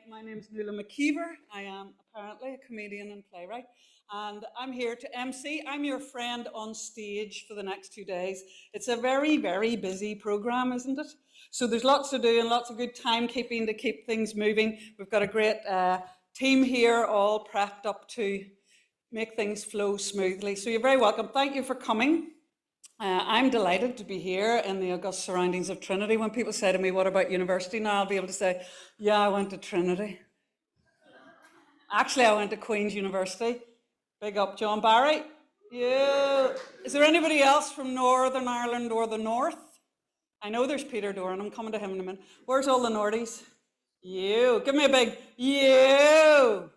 my name is Nuala McKeever. I am apparently a comedian and playwright, and I'm here to MC. I'm your friend on stage for the next 2 days. It's a very, very busy programme, isn't it? So there's lots to do and lots of good timekeeping to keep things moving. We've got a great team here, all prepped up to make things flow smoothly. So you're very welcome. Thank you for coming. I'm delighted to be here in the august surroundings of Trinity. When people say to me, what about university now? I'll be able to say, yeah, I went to Trinity. Actually, I went to Queen's University. Big up, John Barry. Yeah. Is there anybody else from Northern Ireland or the North? I know there's Peter Doran. I'm coming to him in a minute. Where's all the Nordies? You. Give me a big you.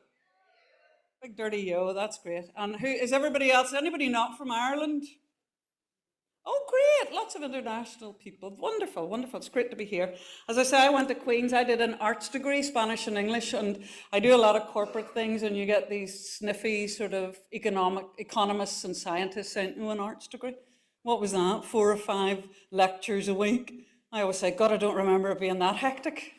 Big dirty yo. That's great. And who is everybody else? Anybody not from Ireland? Oh, great. Lots of international people. Wonderful, wonderful. It's great to be here. As I say, I went to Queen's. I did an arts degree, Spanish and English, and I do a lot of corporate things, and you get these sniffy sort of economists and scientists saying, oh, an arts degree? What was that? 4 or 5 lectures a week? I always say, God, I don't remember it being that hectic.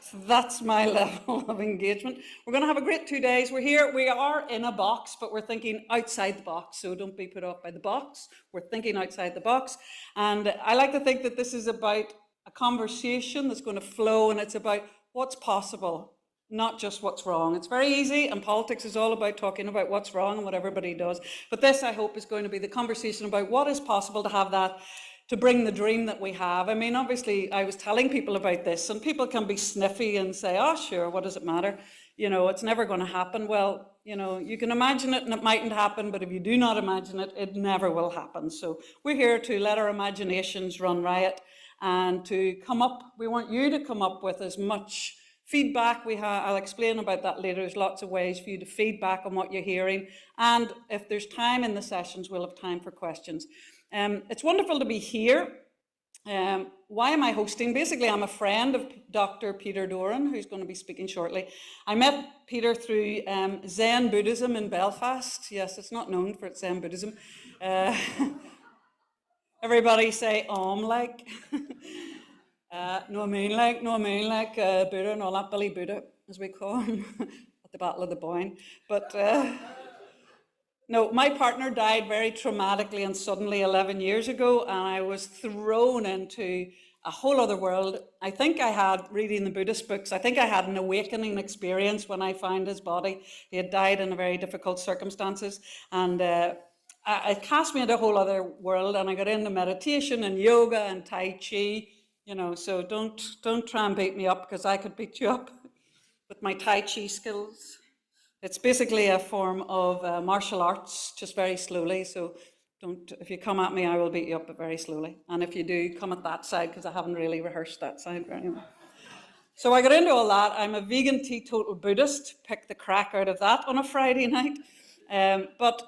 So that's my level of engagement. We're going to have a great 2 days. We're here, we are in a box, but we're thinking outside the box. So don't be put off by the box. We're thinking outside the box. And I like to think that this is about a conversation that's going to flow, and it's about what's possible, not just what's wrong. It's very easy, and politics is all about talking about what's wrong and what everybody does. But this, I hope, is going to be the conversation about what is possible to have that, to bring the dream that we have. I mean, obviously, I was telling people about this, and people can be sniffy and say, oh, sure, what does it matter? You know, it's never going to happen. Well, you know, you can imagine it and it mightn't happen, but if you do not imagine it, it never will happen. So we're here to let our imaginations run riot and to come up. We want you to come up with as much feedback we have. I'll explain about that later. There's lots of ways for you to feedback on what you're hearing. And if there's time in the sessions, we'll have time for questions. It's wonderful to be here. Why am I hosting? Basically, I'm a friend of Dr. Peter Doran, who's going to be speaking shortly. I met Peter through Zen Buddhism in Belfast. Yes, it's not known for its Zen Buddhism. Everybody say, like. No, I mean like Buddha and all that, Billy Buddha, as we call him, at the Battle of the Boyne. But no, my partner died very traumatically and suddenly 11 years ago, and I was thrown into a whole other world. I think I had, reading the Buddhist books, I think I had an awakening experience when I found his body. He had died in very difficult circumstances, and it cast me into a whole other world, and I got into meditation and yoga and Tai Chi, you know, so don't try and beat me up, because I could beat you up with my Tai Chi skills. It's basically a form of martial arts, just very slowly. So if you come at me, I will beat you up, but very slowly. And if you do, come at that side, because I haven't really rehearsed that side very well. So I got into all that. I'm a vegan teetotal Buddhist. Pick the crack out of that on a Friday night. But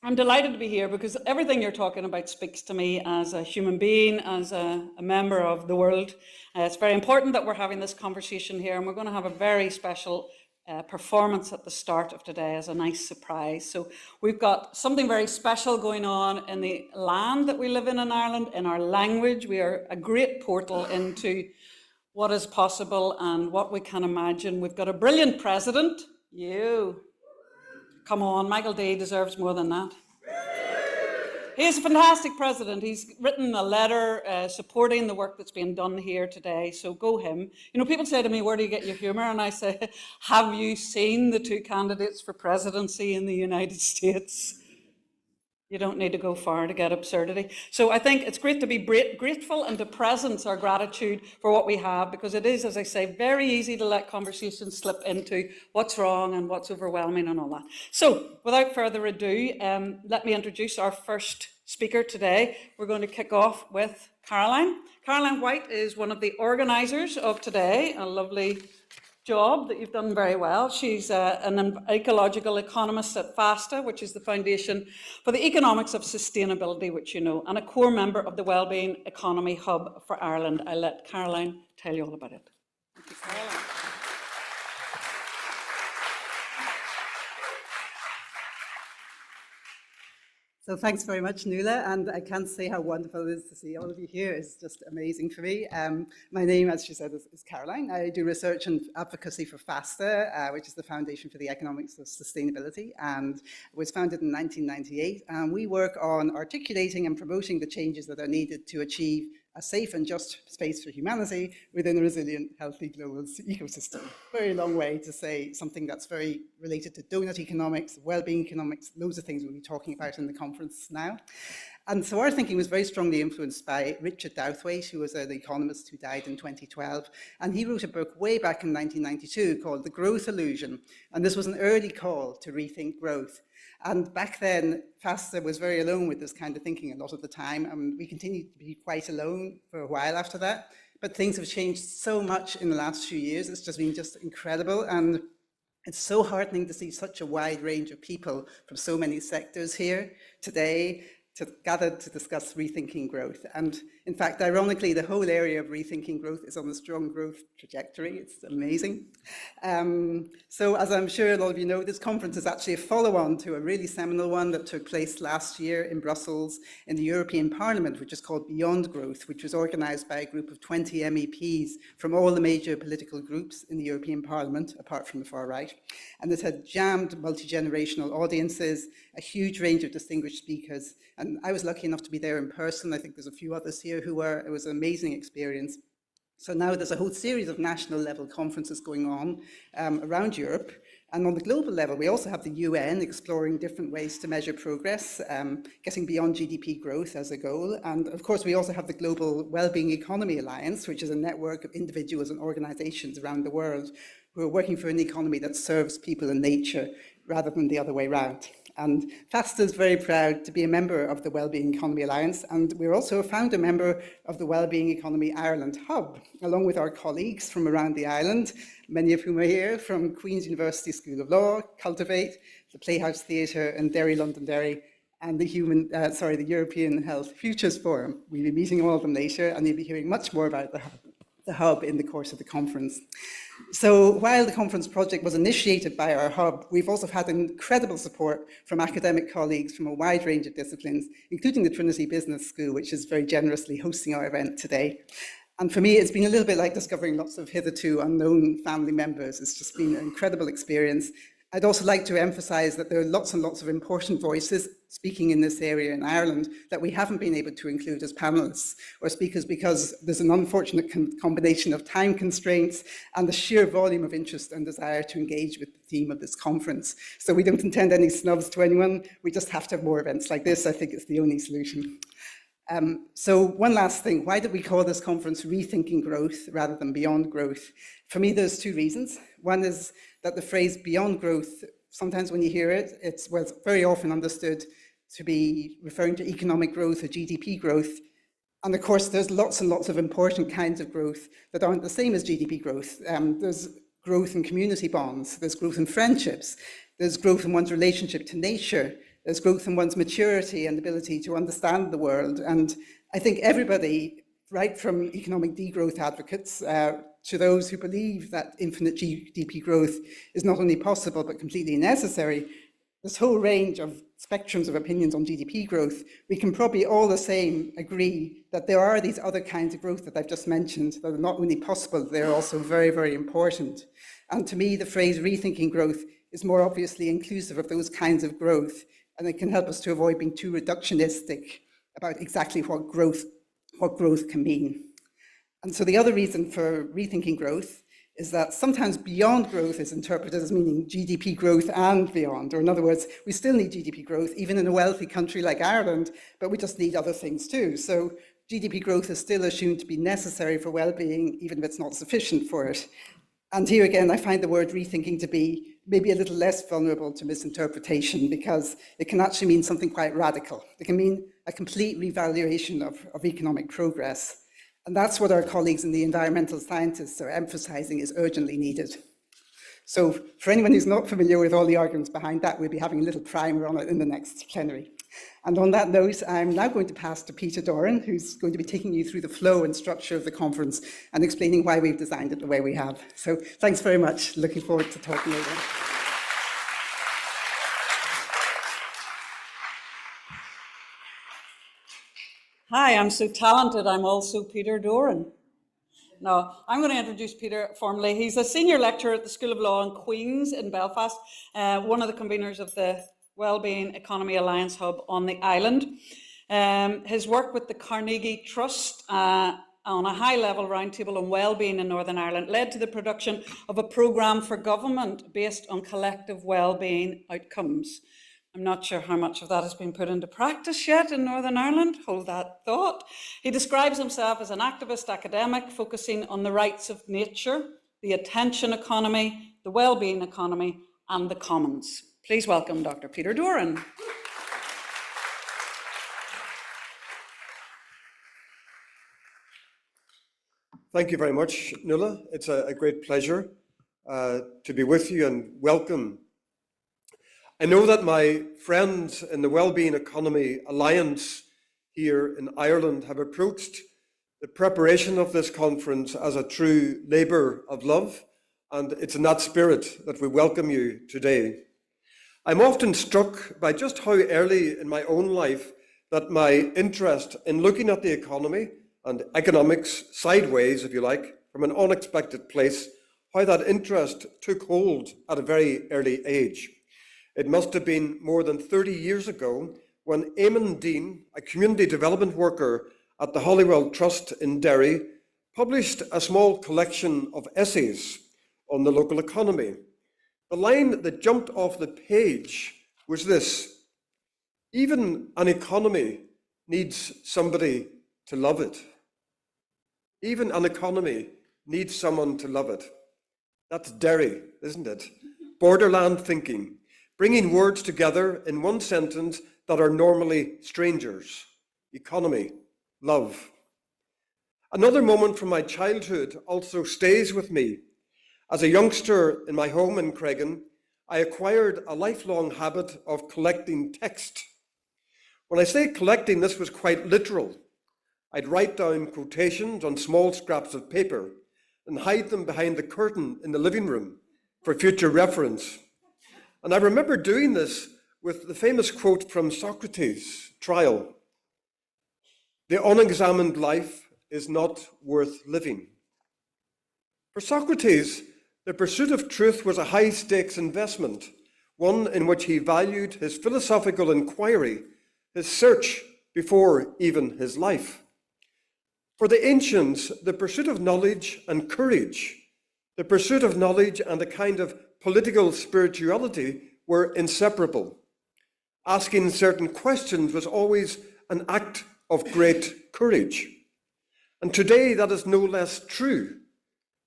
I'm delighted to be here, because everything you're talking about speaks to me as a human being, as a member of the world. It's very important that we're having this conversation here, and we're going to have a very special performance at the start of today as a nice surprise. So we've got something very special going on in the land that we live in Ireland, in our language. We are a great portal into what is possible and what we can imagine. We've got a brilliant president. Come on, Michael D deserves more than that. He is a fantastic president. He's written a letter supporting the work that's being done here today, so go him. You know, people say to me, where do you get your humour? And I say, have you seen the 2 candidates for presidency in the United States? You don't need to go far to get absurdity. So I think it's great to be grateful and to presence our gratitude for what we have, because it is, as I say, very easy to let conversations slip into what's wrong and what's overwhelming and all that. So without further ado, let me introduce our first speaker today. We're going to kick off with Caroline. Caroline White is one of the organisers of today, a lovely job that you've done very well. She's an ecological economist at Feasta, which is the Foundation for the Economics of Sustainability, which you know, and a core member of the Wellbeing Economy Hub for Ireland. I'll let Caroline tell you all about it. Thank you, Caroline. So thanks very much, Nuala, and I can't say how wonderful it is to see all of you here. It's just amazing for me. My name, as she said, is Caroline. I do research and advocacy for Feasta, which is the Foundation for the Economics of Sustainability, and it was founded in 1998. And we work on articulating and promoting the changes that are needed to achieve a safe and just space for humanity within a resilient, healthy global ecosystem. Very long way to say something that's very related to donut economics, well-being economics, loads of things we'll be talking about in the conference now. And so our thinking was very strongly influenced by Richard Douthwaite, who was an economist who died in 2012. And he wrote a book way back in 1992 called The Growth Illusion. And this was an early call to rethink growth. And back then, Feasta was very alone with this kind of thinking a lot of the time, and we continued to be quite alone for a while after that. But things have changed so much in the last few years. It's just been incredible, and it's so heartening to see such a wide range of people from so many sectors here today gathered to discuss rethinking growth. And in fact, ironically, the whole area of rethinking growth is on a strong growth trajectory. It's amazing. So as I'm sure a lot of you know, this conference is actually a follow-on to a really seminal one that took place last year in Brussels in the European Parliament, which is called Beyond Growth, which was organised by a group of 20 MEPs from all the major political groups in the European Parliament, apart from the far right. And it had jammed multi-generational audiences, a huge range of distinguished speakers. And I was lucky enough to be there in person. I think there's a few others here who were. It was an amazing experience. So now there's a whole series of national level conferences going on around Europe. And on the global level, we also have the UN exploring different ways to measure progress, getting beyond GDP growth as a goal. And of course, we also have the Global Wellbeing Economy Alliance, which is a network of individuals and organizations around the world who are working for an economy that serves people and nature rather than the other way around. And Feasta is very proud to be a member of the Wellbeing Economy Alliance, and we're also a founder member of the Wellbeing Economy Ireland Hub, along with our colleagues from around the island, many of whom are here, from Queen's University School of Law, Cultivate, the Playhouse Theatre and Derry Londonderry, and the European Health Futures Forum. We'll be meeting all of them later, and you'll be hearing much more about the hub in the course of the conference. So while the conference project was initiated by our hub, we've also had incredible support from academic colleagues from a wide range of disciplines, including the Trinity Business School, which is very generously hosting our event today. And for me, it's been a little bit like discovering lots of hitherto unknown family members. It's just been an incredible experience. I'd also like to emphasise that there are lots and lots of important voices speaking in this area in Ireland that we haven't been able to include as panellists or speakers because there's an unfortunate combination of time constraints and the sheer volume of interest and desire to engage with the theme of this conference. So we don't intend any snubs to anyone. We just have to have more events like this. I think it's the only solution. So one last thing, why did we call this conference Rethinking Growth rather than Beyond Growth? For me, there's two reasons. One is that the phrase beyond growth, sometimes when you hear it, it's very often understood to be referring to economic growth or GDP growth. And of course, there's lots and lots of important kinds of growth that aren't the same as GDP growth. There's growth in community bonds, there's growth in friendships, there's growth in one's relationship to nature, there's growth in one's maturity and ability to understand the world. And I think everybody, right from economic degrowth advocates to those who believe that infinite GDP growth is not only possible but completely necessary, this whole range of spectrums of opinions on GDP growth, we can probably all the same agree that there are these other kinds of growth that I've just mentioned that are not only possible, they're also very, very important. And to me, the phrase rethinking growth is more obviously inclusive of those kinds of growth, and it can help us to avoid being too reductionistic about exactly what growth can mean. And so the other reason for rethinking growth is that sometimes beyond growth is interpreted as meaning GDP growth and beyond, or in other words, we still need GDP growth, even in a wealthy country like Ireland, but we just need other things too. So GDP growth is still assumed to be necessary for well-being, even if it's not sufficient for it. And here again, I find the word rethinking to be maybe a little less vulnerable to misinterpretation because it can actually mean something quite radical. It can mean a complete revaluation of economic progress. And that's what our colleagues in the environmental scientists are emphasizing is urgently needed. So for anyone who's not familiar with all the arguments behind that, we'll be having a little primer on it in the next plenary. And on that note, I'm now going to pass to Peter Doran, who's going to be taking you through the flow and structure of the conference and explaining why we've designed it the way we have. So thanks very much. Looking forward to talking later. Hi, I'm so talented. I'm also Peter Doran. No, I'm going to introduce Peter formally. He's a senior lecturer at the School of Law in Queen's in Belfast, one of the conveners of the Wellbeing Economy Alliance Hub on the island. His work with the Carnegie Trust on a high-level roundtable on wellbeing in Northern Ireland led to the production of a programme for government based on collective wellbeing outcomes. I'm not sure how much of that has been put into practice yet in Northern Ireland. Hold that thought. He describes himself as an activist academic focusing on the rights of nature, the attention economy, the wellbeing economy, and the commons. Please welcome Dr. Peter Doran. Thank you very much, Nuala. It's a great pleasure to be with you, and welcome. I know that my friends in the Wellbeing Economy Alliance here in Ireland have approached the preparation of this conference as a true labour of love, and it's in that spirit that we welcome you today. I'm often struck by just how early in my own life that my interest in looking at the economy and economics sideways, if you like, from an unexpected place, how that interest took hold at a very early age. It must have been more than 30 years ago when Eamon Dean, a community development worker at the Holywell Trust in Derry, published a small collection of essays on the local economy. The line that jumped off the page was this: even an economy needs somebody to love it. Even an economy needs someone to love it. That's Derry, isn't it? Borderland thinking, bringing words together in one sentence that are normally strangers. Economy, love. Another moment from my childhood also stays with me. As a youngster in my home in Craigan, I acquired a lifelong habit of collecting text. When I say collecting, this was quite literal. I'd write down quotations on small scraps of paper and hide them behind the curtain in the living room for future reference. And I remember doing this with the famous quote from Socrates' trial: "The unexamined life is not worth living." For Socrates, the pursuit of truth was a high-stakes investment, one in which he valued his philosophical inquiry, his search before even his life. For the ancients, the pursuit of knowledge and courage, the pursuit of knowledge and a kind of political spirituality were inseparable. Asking certain questions was always an act of great courage. And today that is no less true.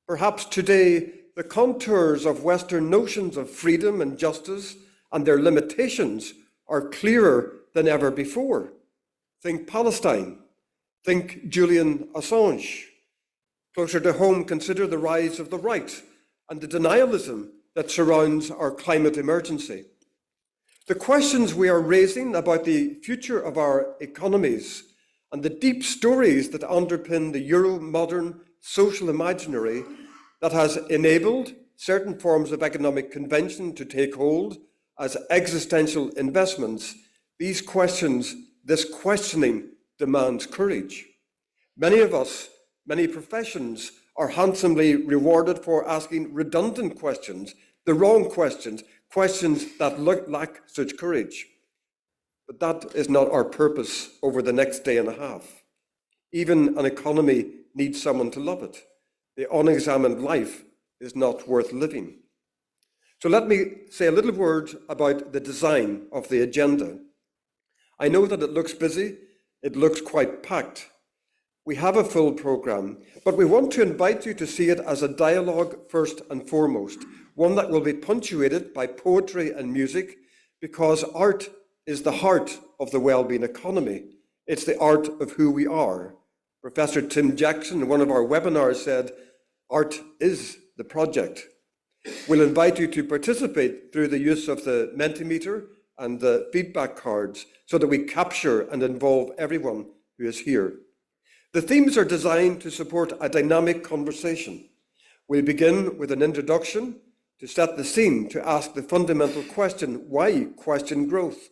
Perhaps today the contours of Western notions of freedom and justice and their limitations are clearer than ever before. Think Palestine. Think Julian Assange. Closer to home, consider the rise of the right and the denialism that surrounds our climate emergency. The questions we are raising about the future of our economies and the deep stories that underpin the Euro-modern social imaginary that has enabled certain forms of economic convention to take hold as existential investments, these questions, this questioning, demands courage. Many of us, many professions, are handsomely rewarded for asking redundant questions, the wrong questions, questions that lack such courage. But that is not our purpose over the next day and a half. Even an economy needs someone to love it. The unexamined life is not worth living. So let me say a little word about the design of the agenda. I know that it looks busy. It looks quite packed. We have a full programme, but we want to invite you to see it as a dialogue first and foremost, one that will be punctuated by poetry and music, because art is the heart of the wellbeing economy. It's the art of who we are. Professor Tim Jackson in one of our webinars said, "Art is the project." We'll invite you to participate through the use of the Mentimeter and the feedback cards so that we capture and involve everyone who is here. The themes are designed to support a dynamic conversation. We'll begin with an introduction to set the scene, to ask the fundamental question, why question growth?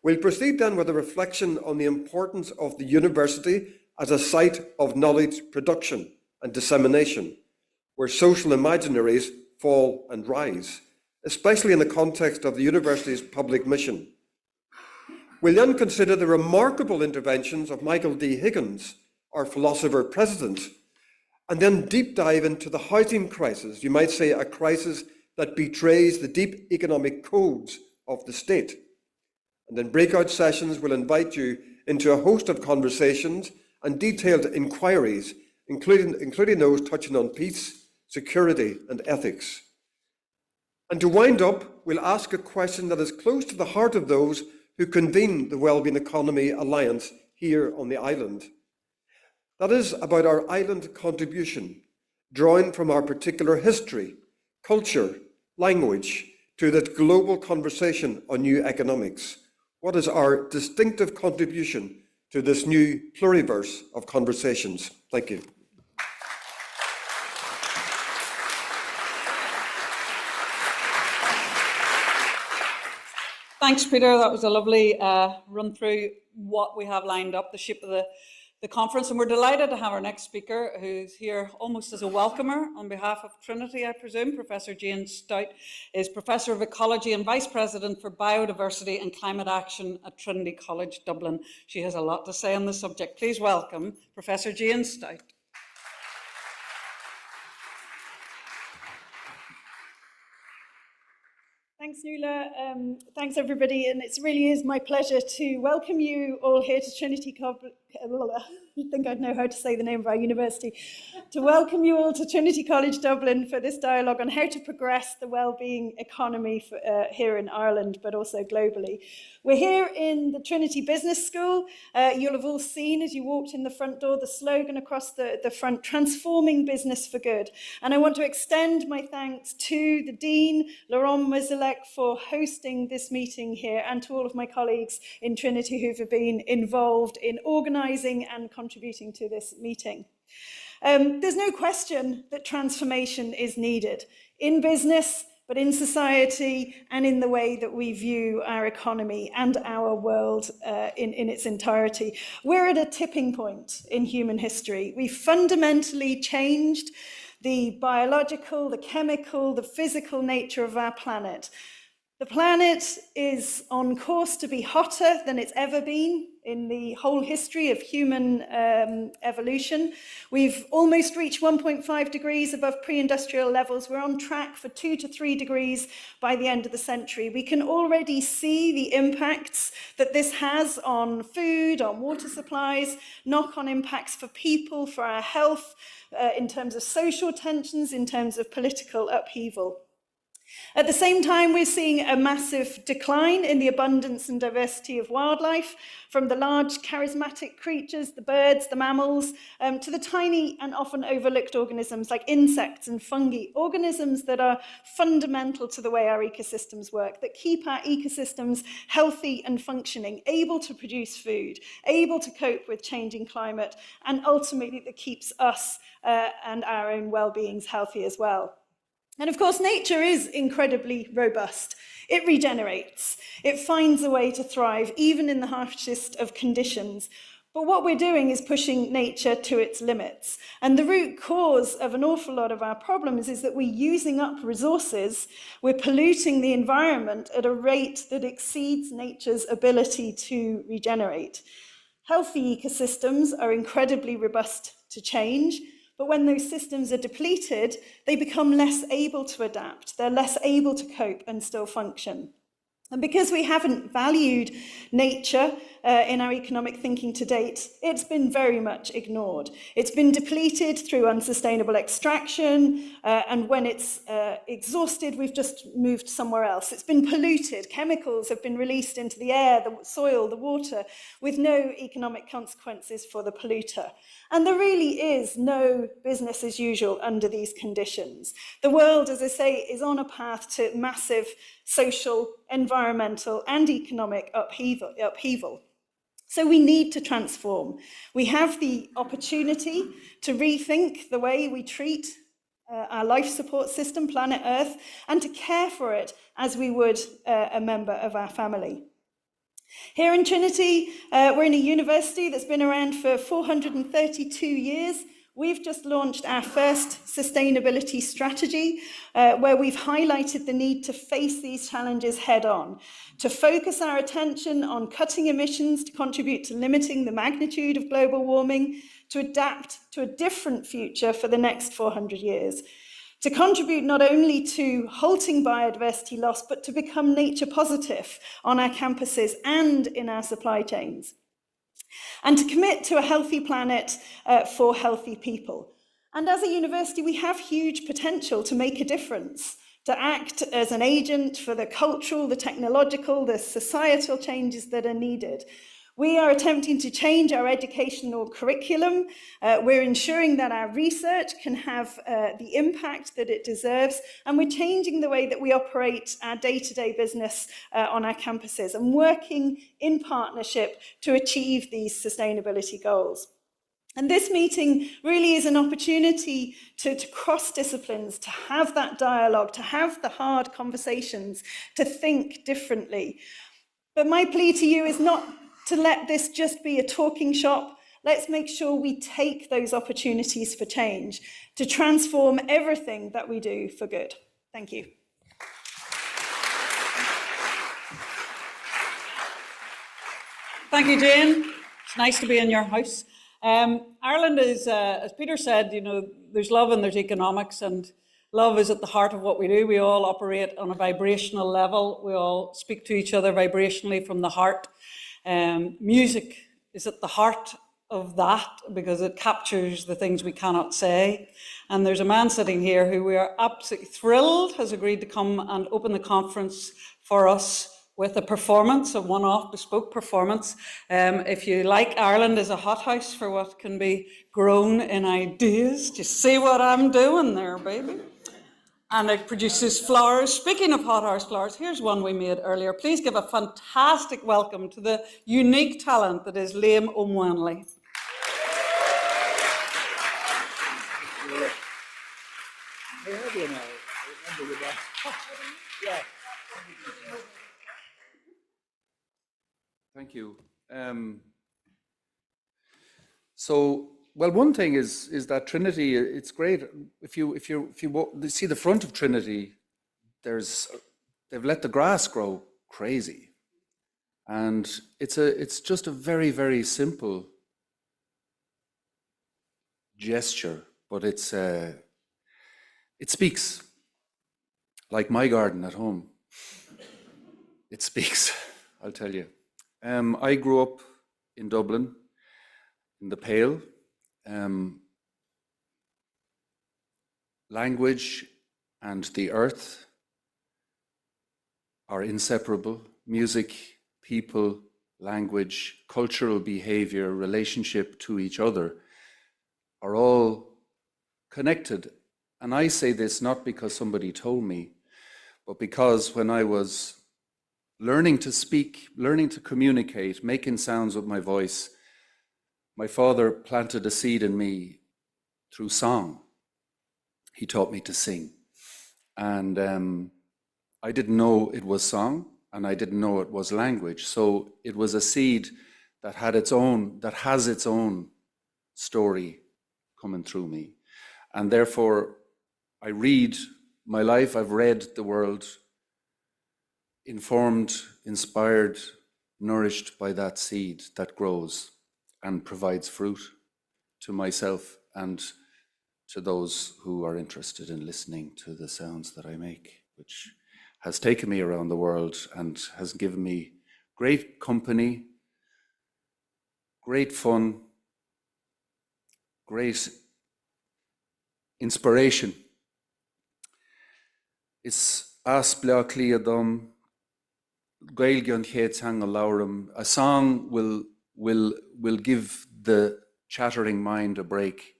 We'll proceed then with a reflection on the importance of the university as a site of knowledge production and dissemination, where social imaginaries fall and rise, especially in the context of the university's public mission. We'll then consider the remarkable interventions of Michael D. Higgins, our philosopher president, and then deep dive into the housing crisis, you might say a crisis that betrays the deep economic codes of the state. And in breakout sessions, we'll invite you into a host of conversations and detailed inquiries, including those touching on peace, security, and ethics. And to wind up, we'll ask a question that is close to the heart of those who convene the Wellbeing Economy Alliance here on the island. That is about our island contribution, drawing from our particular history, culture, language, to that global conversation on new economics. What is our distinctive contribution to this new pluriverse of conversations? Thank you. Thanks, Peter. That was a lovely run through what we have lined up, the shape of the conference. And we're delighted to have our next speaker, who's here almost as a welcomer on behalf of Trinity, I presume. Professor Jane Stout is Professor of Ecology and Vice President for Biodiversity and Climate Action at Trinity College, Dublin. She has a lot to say on the subject. Please welcome Professor Jane Stout. Thanks, Nuala. Thanks, everybody. And it really is my pleasure to welcome you all here to Trinity College. You'd think I'd know how to say the name of our university. To welcome you all to Trinity College Dublin for this dialogue on how to progress the wellbeing economy here in Ireland, but also globally. We're here in the Trinity Business School. You'll have all seen as you walked in the front door the slogan across the front, transforming business for good. And I want to extend my thanks to the Dean, Laurent Mozilek, for hosting this meeting here, and to all of my colleagues in Trinity who've been involved in organising and contributing to this meeting. There's no question that transformation is needed in business, but in society and in the way that we view our economy and our world in its entirety. We're at a tipping point in human history. We've fundamentally changed the biological, the chemical, the physical nature of our planet. The planet is on course to be hotter than it's ever been in the whole history of human evolution. We've almost reached 1.5 degrees above pre-industrial levels. We're on track for 2 to 3 degrees by the end of the century. We can already see the impacts that this has on food, on water supplies, knock-on impacts for people, for our health, in terms of social tensions, in terms of political upheaval. At the same time, we're seeing a massive decline in the abundance and diversity of wildlife, from the large charismatic creatures, the birds, the mammals, to the tiny and often overlooked organisms like insects and fungi, organisms that are fundamental to the way our ecosystems work, that keep our ecosystems healthy and functioning, able to produce food, able to cope with changing climate, and ultimately that keeps us and our own well-beings healthy as well. And of course, nature is incredibly robust. It regenerates. It finds a way to thrive, even in the harshest of conditions. But what we're doing is pushing nature to its limits. And the root cause of an awful lot of our problems is that we're using up resources, we're polluting the environment at a rate that exceeds nature's ability to regenerate. Healthy ecosystems are incredibly robust to change. But when those systems are depleted, they become less able to adapt. They're less able to cope and still function. And because we haven't valued nature in our economic thinking to date, it's been very much ignored. It's been depleted through unsustainable extraction, and when it's exhausted, we've just moved somewhere else. It's been polluted. Chemicals have been released into the air, the soil, the water, with no economic consequences for the polluter. And there really is no business as usual under these conditions. The world, as I say, is on a path to massive social, environmental, and economic upheaval. So we need to transform. We have the opportunity to rethink the way we treat our life support system, planet Earth, and to care for it as we would a member of our family. Here in Trinity, we're in a university that's been around for 432 years. We've just launched our first sustainability strategy, where we've highlighted the need to face these challenges head on, to focus our attention on cutting emissions to contribute to limiting the magnitude of global warming, to adapt to a different future for the next 400 years. To contribute not only to halting biodiversity loss, but to become nature positive on our campuses and in our supply chains. And to commit to a healthy planet for healthy people. And as a university, we have huge potential to make a difference, to act as an agent for the cultural, the technological, the societal changes that are needed. We are attempting to change our educational curriculum. We're ensuring that our research can have the impact that it deserves, and we're changing the way that we operate our day-to-day business on our campuses and working in partnership to achieve these sustainability goals. And this meeting really is an opportunity to cross disciplines, to have that dialogue, to have the hard conversations, to think differently. But my plea to you is not to let this just be a talking shop. Let's make sure we take those opportunities for change to transform everything that we do for good. Thank you. Thank you, Jane. It's nice to be in your house. Ireland is, as Peter said, you know, there's love and there's economics, and love is at the heart of what we do. We all operate on a vibrational level. We all speak to each other vibrationally from the heart. Music is at the heart of that because it captures the things we cannot say. And there's a man sitting here who we are absolutely thrilled has agreed to come and open the conference for us with a performance, a one-off bespoke performance. If you like, Ireland is a hothouse for what can be grown in ideas. Do you see what I'm doing there, baby? And it produces flowers. Speaking of hothouse flowers, here's one we made earlier. Please give a fantastic welcome to the unique talent that is Liam O'Mwanley. Thank you. Well, one thing is that Trinity. It's great if you see the front of Trinity. They've let the grass grow crazy, and it's just a very, very simple gesture, but it speaks like my garden at home. It speaks, I'll tell you. I grew up in Dublin, in the Pale. Language and the earth are inseparable. Music, people, language, cultural behavior, relationship to each other are all connected. And I say this not because somebody told me, but because when I was learning to speak, learning to communicate, making sounds with my voice, my father planted a seed in me through song. He taught me to sing. And I didn't know it was song, and I didn't know it was language. So it was a seed that has its own story coming through me. And therefore, I read my life, I've read the world, informed, inspired, nourished by that seed that grows and provides fruit to myself and to those who are interested in listening to the sounds that I make, which has taken me around the world and has given me great company, great fun, great inspiration. Is asbla cliadom, gailgion chétang laurum. A song will give the chattering mind a break,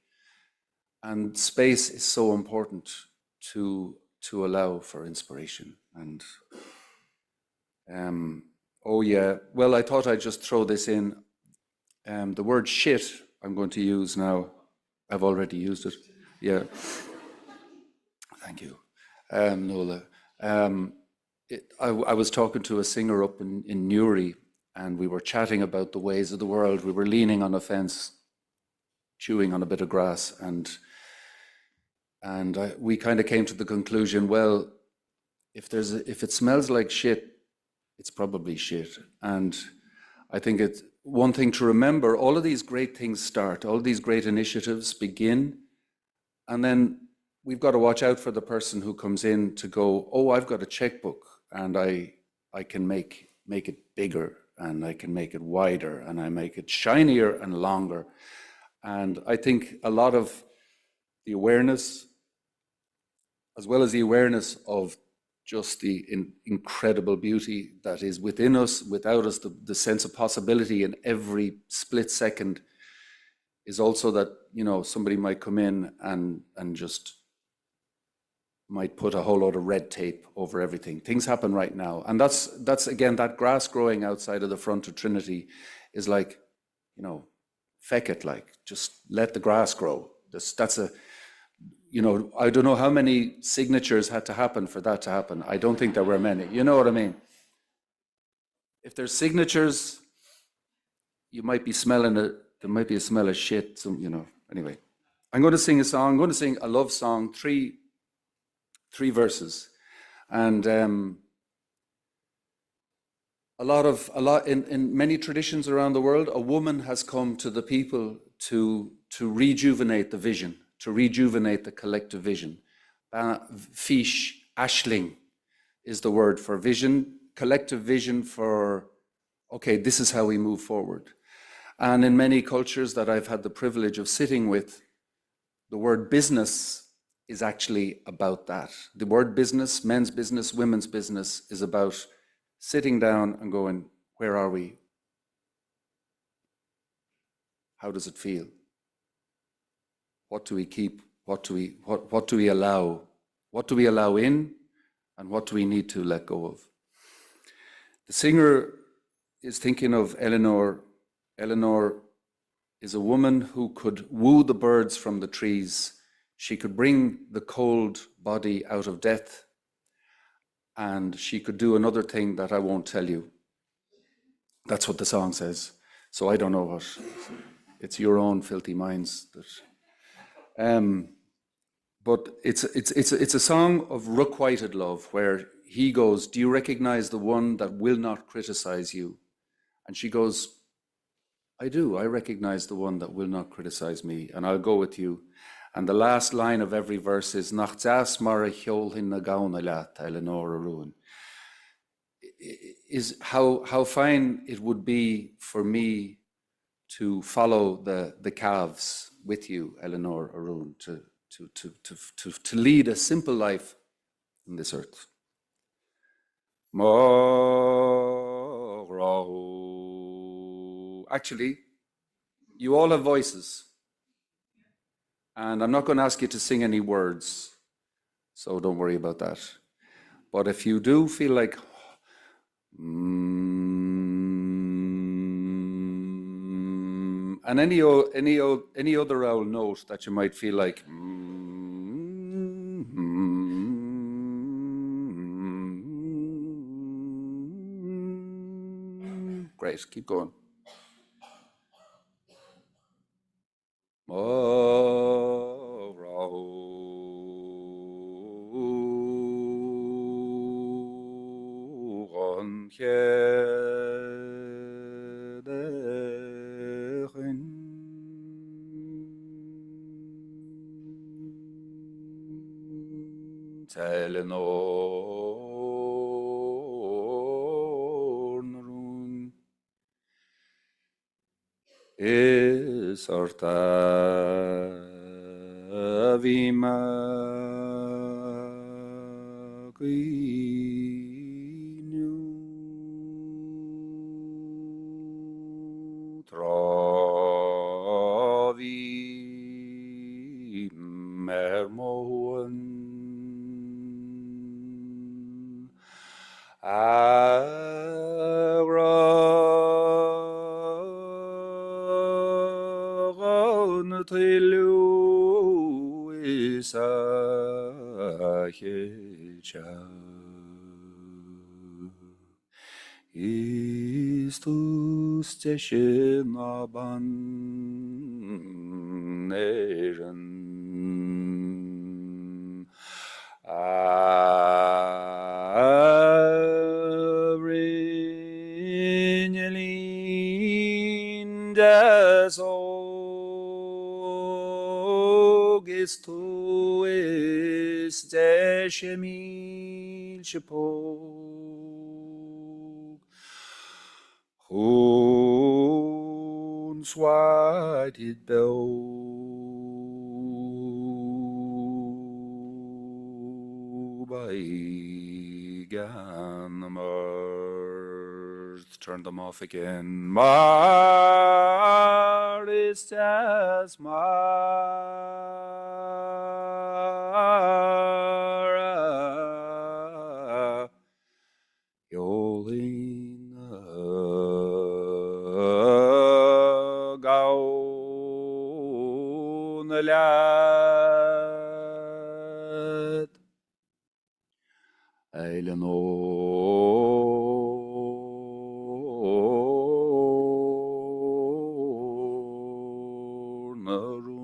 and space is so important to allow for inspiration. And oh yeah, well, I thought I'd just throw this in. The word shit I'm going to use now. I've already used it. Yeah. Thank you, Nuala. I was talking to a singer up in Newry, and we were chatting about the ways of the world. We were leaning on a fence, chewing on a bit of grass, and we kind of came to the conclusion, well, if it smells like shit, it's probably shit. And I think it's one thing to remember, all of these great things start, all these great initiatives begin, and then we've got to watch out for the person who comes in to go, oh, I've got a checkbook, and I can make it bigger, and I can make it wider, and I make it shinier and longer. And I think a lot of the awareness, as well as the awareness of just the incredible beauty that is within us, without us, the sense of possibility in every split second, is also that, you know, somebody might come in and just might put a whole load of red tape over everything. Things happen right now. And that's again, that grass growing outside of the front of Trinity is like, you know, feck it, like, just let the grass grow. That's a, you know, I don't know how many signatures had to happen for that to happen. I don't think there were many. You know what I mean? If there's signatures, you might be smelling it. There might be a smell of shit. So, you know, anyway, I'm going to sing a song. I'm going to sing a love song, three verses. And a lot in many traditions around the world, a woman has come to the people to rejuvenate the vision, to rejuvenate the collective vision. Fish, ashling is the word for vision, collective vision for, okay, this is how we move forward. And in many cultures that I've had the privilege of sitting with, the word business is actually about that. The word business, men's business, women's business, is about sitting down and going, where are we? How does it feel? What do we keep? What do we allow? What do we allow in? And what do we need to let go of? The singer is thinking of Eleanor. Eleanor is a woman who could woo the birds from the trees. She could bring the cold body out of death. And she could do another thing that I won't tell you. That's what the song says. So I don't know what. It's your own filthy minds that. But it's a song of requited love, where he goes, do you recognize the one that will not criticize you? And she goes, I do. I recognize the one that will not criticize me, and I'll go with you. And the last line of every verse is, Nach jas mar a cheol hin na gauna leat, Eleanor Ruin. Is how fine it would be for me to follow the calves with you, Eleanor Arun, to lead a simple life on this earth. Actually, you all have voices, and I'm not going to ask you to sing any words, so don't worry about that. But if you do feel like and any other owl note that you might feel like great, keep going. Is orta vima quinu trovi mermoen Tilu isa Istus Teshinaban Neren Avrinelin des Augistu is Deshemil Shepog Uns whited bow by Ganamert. Turn them off again. Maristas Mara Yolina Gaunalat Eleanor Narun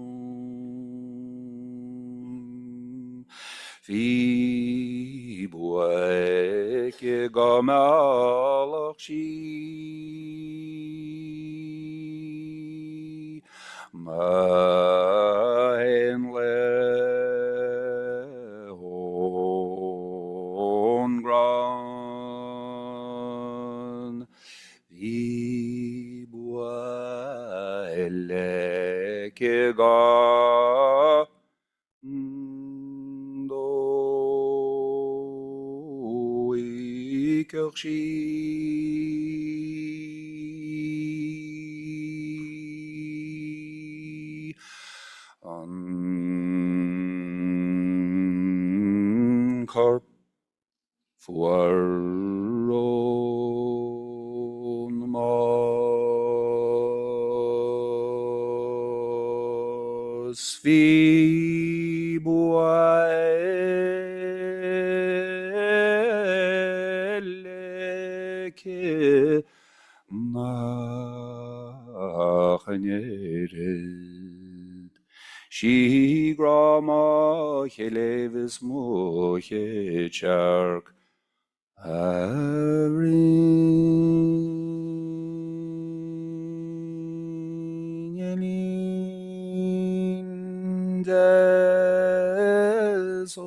Fi Bueke Gamalakshi Mahen Lehon Gran Vibua Eleke Do Ikershi Carp Fuaron Mos Fibuaeleke Nachneret Shigrama Helevis Mochechark Avrinelin des Og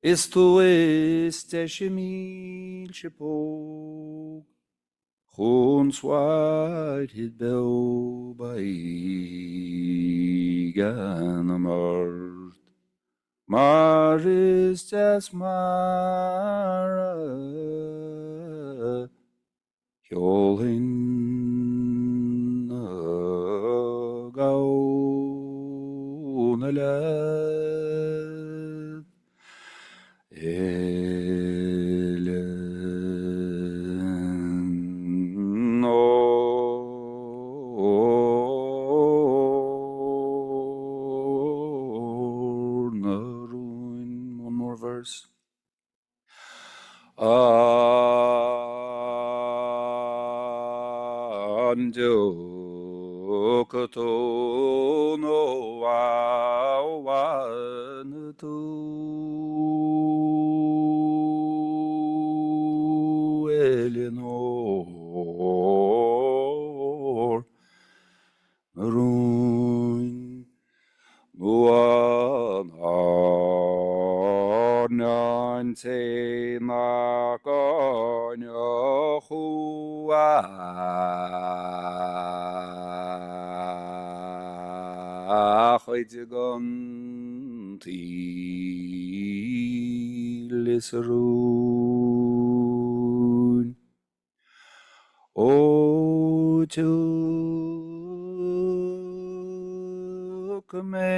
Istu este Shemil Shepog Ons whited bell by Ganamart Maristas Mara Yolin Gaunalat Eleanor Narun. One more verse. Ando kotono awanatu Eleanor Narun Nante Makonyo Hoi Lisarun O took me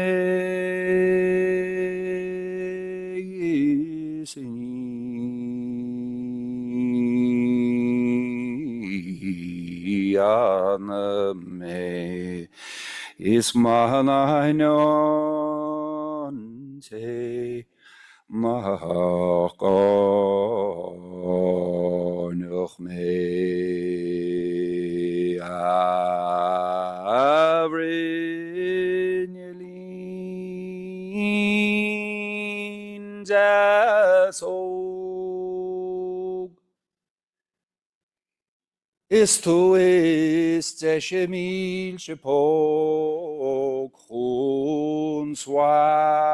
me Ismahanaino te machanoch me avrinelin jasog. Isto ist Eshemil Shepok Chun Swaret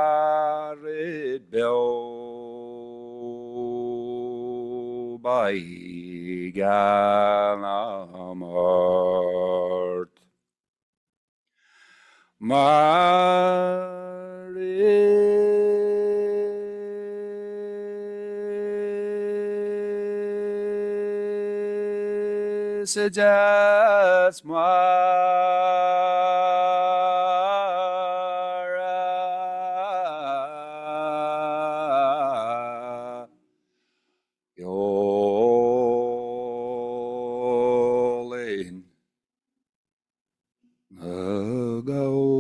Bel Baigan Amart Suggest Mara Yolin Ago